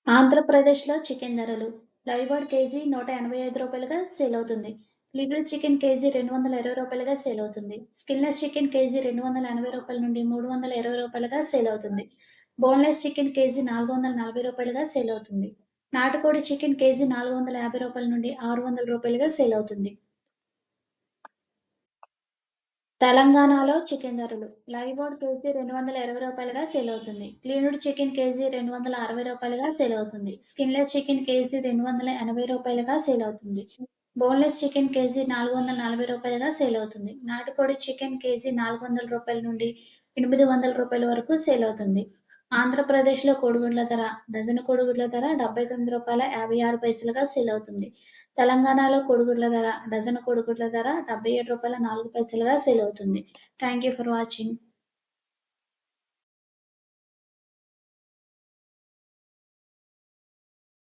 ఆంధ్రప్రదేశ్‌లో చికెన్ ధరలు. Live bird KG రూ. 185గా సేల్ అవుతుంది. లిటిల్ చికెన్ కేజీ రూ. 220గా సేల్ అవుతుంది. స్కిన్‌లెస్ చికెన్ కేజీ రూ. 280 నుండి రూ. 320గా సేల్ అవుతుంది. బోన్‌లెస్ చికెన్ కేజీ రూ. 440గా సేల్ అవుతుంది. నాటుకోడి చికెన్ కేజీ రూ. 450 నుండి రూ. 600గా సేల్ అవుతుంది. తెలంగాణలో చికెన్ ధరలు. లైవ్ బర్డ్ కేజీ రూ. 220గా సేల్ అవుతుంది. క్లీన్డ్ చికెన్ కేజీ రూ. 260గా సేల్ అవుతుంది. స్కిన్‌లెస్ చికెన్ కేజీ రూ. 280గా సేల్ అవుతుంది. బోన్‌లెస్ చికెన్ కేజీ రూ. 440గా సేల్ అవుతుంది. నాటుకోడి చికెన్ కేజీ రూ. 400 నుండి రూ. 800 వరకు సేల్ అవుతుంది. ఆంధ్రప్రదేశ్‌లో కోడిగుడ్ల ధర డజను కోడిగుడ్ల ధర రూ. 79.56గా సేల్ అవుతుంది. తెలంగాణలో కోడిగుడ్ల ధర డజను కోడిగుడ్ల ధర రూ. 77.04గా సేల్ అవుతుంది. Thank you for watching.